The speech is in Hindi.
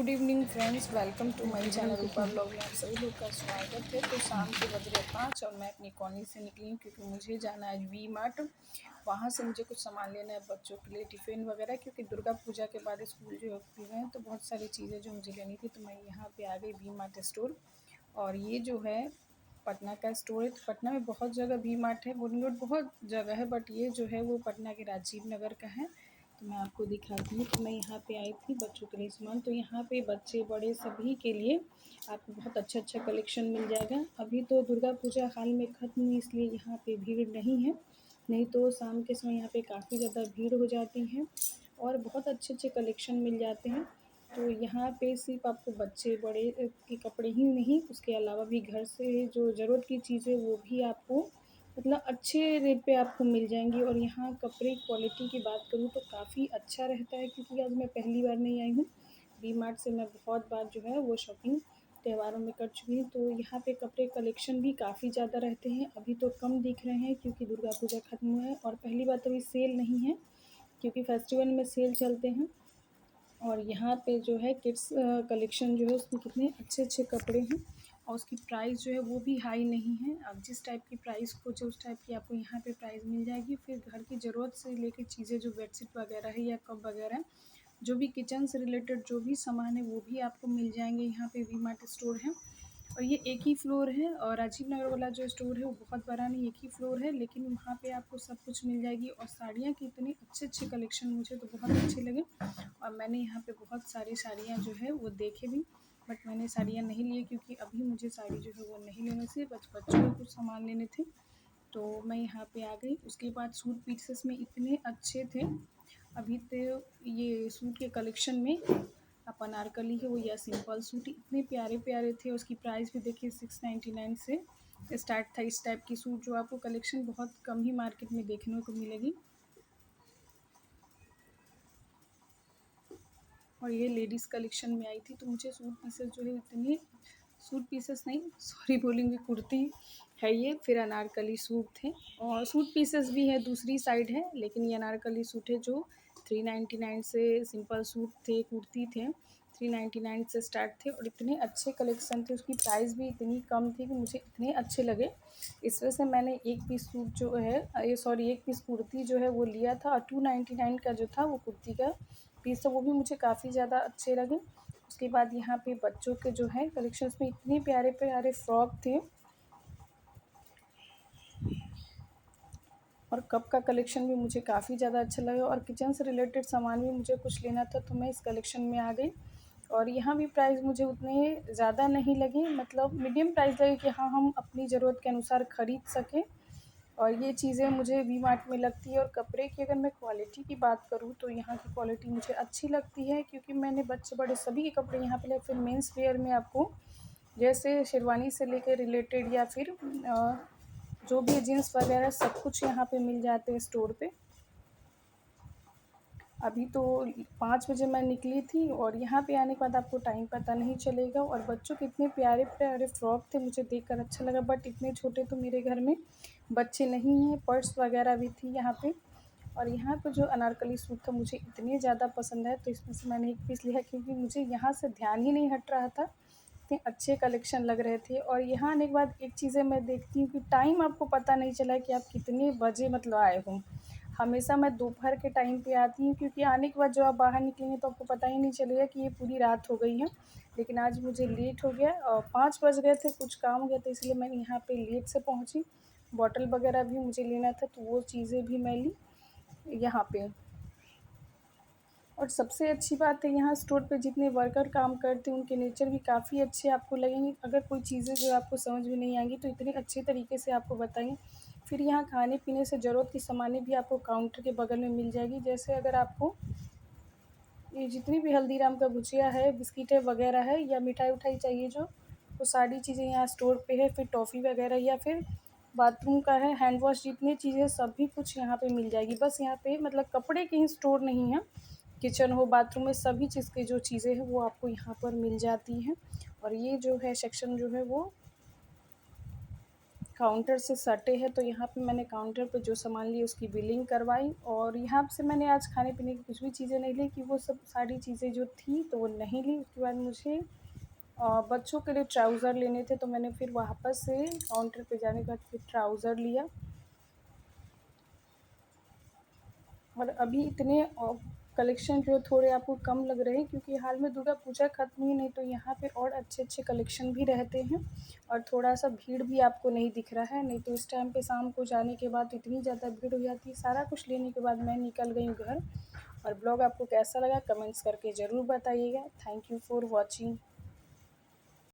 Good evening friends, welcome to my channel Rupa blog में आप सभी लोग का स्वागत है। तो शाम के बज रहे 5 और मैं अपनी कॉलोनी से निकली हूँ क्योंकि मुझे जाना है वी मार्ट। वहाँ से मुझे कुछ सामान लेना है बच्चों के लिए, टिफ़िन वगैरह, क्योंकि दुर्गा पूजा के बाद स्कूल जो है खुल गए हैं। तो बहुत सारी चीज़ें जो मुझे लेनी थी, तो मैं यहाँ पे आ गई वी मार्ट स्टोर। और ये जो है पटना का स्टोर है। तो पटना में बहुत जगह वी मार्ट है, बोलिंग बहुत जगह है, बट ये जो है वो पटना के राजीव नगर का है। तो मैं आपको दिखाती हूँ। तो मैं यहाँ पे आई थी बच्चों के लिए सामान। तो यहाँ पे बच्चे बड़े सभी के लिए आपको बहुत अच्छा कलेक्शन मिल जाएगा। अभी तो दुर्गा पूजा हाल में ख़त्म हुई, इसलिए यहाँ पे भीड़ नहीं है, नहीं तो शाम के समय यहाँ पे काफ़ी ज़्यादा भीड़ हो जाती है और बहुत अच्छे कलेक्शन मिल जाते हैं। तो यहाँ पे सिर्फ आपको बच्चे बड़े के कपड़े ही नहीं, उसके अलावा भी घर से जो ज़रूरत की चीज़ें वो भी आपको मतलब अच्छे रेट पे आपको मिल जाएंगी। और यहाँ कपड़े क्वालिटी की बात करूँ तो काफ़ी अच्छा रहता है, क्योंकि आज मैं पहली बार नहीं आई हूँ। वी मार्ट से मैं बहुत बार जो है वो शॉपिंग त्योहारों में कर चुकी हूँ। तो यहाँ पे कपड़े कलेक्शन भी काफ़ी ज़्यादा रहते हैं। अभी तो कम दिख रहे हैं क्योंकि दुर्गा पूजा ख़त्म हुआ है, और पहली बात अभी सेल नहीं है क्योंकि फेस्टिवल में सेल चलते हैं। और यहाँ पे जो है किड्स कलेक्शन जो है उसमें कितने अच्छे कपड़े हैं, और उसकी प्राइस जो है वो भी हाई नहीं है। आप जिस टाइप की प्राइस खोजे उस टाइप की आपको यहाँ पे प्राइस मिल जाएगी। फिर घर की ज़रूरत से लेकर चीज़ें जो बेडशीट वगैरह है या कप वगैरह, जो भी किचन से रिलेटेड जो भी सामान है वो भी आपको मिल जाएंगे। यहाँ पे वी मार्ट स्टोर है और ये एक ही फ्लोर है, और राजीव नगर वाला जो स्टोर है वो बहुत बड़ा नहीं, एक ही फ्लोर है, लेकिन वहाँ पे आपको सब कुछ मिल जाएगी। और साड़ियाँ की इतनी अच्छे कलेक्शन मुझे तो बहुत अच्छे लगे, और मैंने यहाँ पे बहुत सारी साड़ियाँ जो है वो देखे भी, बट मैंने साड़ियाँ नहीं ली क्योंकि अभी मुझे साड़ी जो है वो नहीं लेने से, बच्चों को कुछ सामान लेने थे। तो मैं यहाँ पे आ गई। उसके बाद सूट पीसेस में इतने अच्छे थे। अभी तो ये सूट के कलेक्शन में आप अनारकली है वो या सिंपल सूट इतने प्यारे थे। उसकी प्राइस भी देखिए 699 से स्टार्ट था। इस टाइप की सूट जो आपको कलेक्शन बहुत कम ही मार्केट में देखने को मिलेगी। और ये लेडीज़ कलेक्शन में आई थी। तो मुझे सूट पीसेस जो है इतने, सूट पीसेस नहीं सॉरी बोलेंगे, कुर्ती है ये, फिर अनारकली सूट थे, और सूट पीसेस भी है दूसरी साइड है, लेकिन ये अनारकली सूट है जो 399 से, सिंपल सूट थे, कुर्ती थे 399 से स्टार्ट थे। और इतने अच्छे कलेक्शन थे, उसकी प्राइस भी इतनी कम थी कि मुझे इतने अच्छे लगे। इस वजह से मैंने एक पीस सूट जो है ये सॉरी एक पीस कुर्ती जो है वो लिया था, और 299 का जो था वो कुर्ती का पीस था, वो भी मुझे काफ़ी ज़्यादा अच्छे लगे। उसके बाद यहाँ पे बच्चों के जो है कलेक्शंस में इतने प्यारे फ्रॉक थे, और कप का कलेक्शन भी मुझे काफ़ी ज़्यादा अच्छा लगा। और किचन से रिलेटेड सामान भी मुझे कुछ लेना था, तो मैं इस कलेक्शन में आ गई। और यहाँ भी प्राइस मुझे उतने ज़्यादा नहीं लगे, मतलब मीडियम प्राइस लगे कि हाँ हम अपनी ज़रूरत के अनुसार ख़रीद सकें। और ये चीज़ें मुझे वी मार्ट में लगती है। और कपड़े की अगर मैं क्वालिटी की बात करूँ तो यहाँ की क्वालिटी मुझे अच्छी लगती है, क्योंकि मैंने बच्चे बड़े सभी के कपड़े यहाँ पे लिए। फिर मेंस वेयर में आपको जैसे शेरवानी से लेकर रिलेटेड या फिर जो भी जीन्स वगैरह सब कुछ यहाँ पे मिल जाते हैं स्टोर पे। अभी तो 5 बजे मैं निकली थी, और यहाँ पे आने के बाद आपको टाइम पता नहीं चलेगा। और बच्चों के इतने प्यारे फ्रॉक थे, मुझे देखकर अच्छा लगा, बट इतने छोटे तो मेरे घर में बच्चे नहीं हैं। पर्स वगैरह भी थी यहाँ पे। और यहाँ पे जो अनारकली सूट था मुझे इतने ज़्यादा पसंद है, तो इसमें से मैंने एक पीस लिया, क्योंकि मुझे यहाँ से ध्यान ही नहीं हट रहा था, इतने अच्छे कलेक्शन लग रहे थे। और यहाँ आने के बाद एक चीज़ें मैं देखती हूँ कि टाइम आपको पता नहीं चला कि आप कितने बजे मतलब आए हो। हमेशा मैं दोपहर के टाइम पे आती हूँ, क्योंकि आने के बाद जब आप बाहर निकलेंगे तो आपको पता ही नहीं चलेगा कि ये पूरी रात हो गई है। लेकिन आज मुझे लेट हो गया, और 5 बज गए थे, कुछ काम हो गया था, इसलिए मैं यहाँ पे लेट से पहुँची। बॉटल वगैरह भी मुझे लेना था, तो वो चीज़ें भी मैं ली यहाँ पे। और सबसे अच्छी बात है, यहाँ स्टोर पे जितने वर्कर काम करते हैं उनके नेचर भी काफ़ी अच्छे आपको लगेंगे। अगर कोई चीज़ें जो आपको समझ में नहीं आएंगी तो इतने अच्छे तरीके से आपको बताएंगे। फिर यहाँ खाने पीने से ज़रूरत की सामानें भी आपको काउंटर के बगल में मिल जाएगी। जैसे अगर आपको ये जितनी भी हल्दीराम का भुजिया है, बिस्किटें वगैरह है, या मिठाई उठाई चाहिए जो, वो सारी चीज़ें यहाँ स्टोर पे है। फिर टॉफ़ी वगैरह, या फिर बाथरूम का है, हैंड वॉश, जितनी चीज़ें सभी कुछ यहाँ पे मिल जाएगी। बस यहाँ पे मतलब कपड़े के ही स्टोर नहीं है, किचन हो, बाथरूम में, सभी चीज़ की जो चीज़ें हैं वो आपको यहाँ पर मिल जाती हैं। और ये जो है सेक्शन जो है वो काउंटर से सटे हैं, तो यहाँ पे मैंने काउंटर पे जो सामान लिए उसकी बिलिंग करवाई। और यहाँ से मैंने आज खाने पीने की कुछ भी चीज़ें नहीं ली, कि वो सब सारी चीज़ें जो थी तो वो नहीं ली। उसके बाद मुझे बच्चों के लिए ट्राउज़र लेने थे, तो मैंने फिर वापस से काउंटर पे जाने के बाद फिर ट्राउज़र लिया। और अभी इतने कलेक्शन जो थोड़े आपको कम लग रहे हैं, क्योंकि हाल में दुर्गा पूजा खत्म हुई, नहीं तो यहाँ पे और अच्छे अच्छे कलेक्शन भी रहते हैं। और थोड़ा सा भीड़ भी आपको नहीं दिख रहा है, नहीं तो इस टाइम पे शाम को जाने के बाद इतनी ज़्यादा भीड़ हो जाती है। सारा कुछ लेने के बाद मैं निकल गई हूँ घर। और ब्लॉग आपको कैसा लगा कमेंट्स करके ज़रूर बताइएगा। Thank you for watching.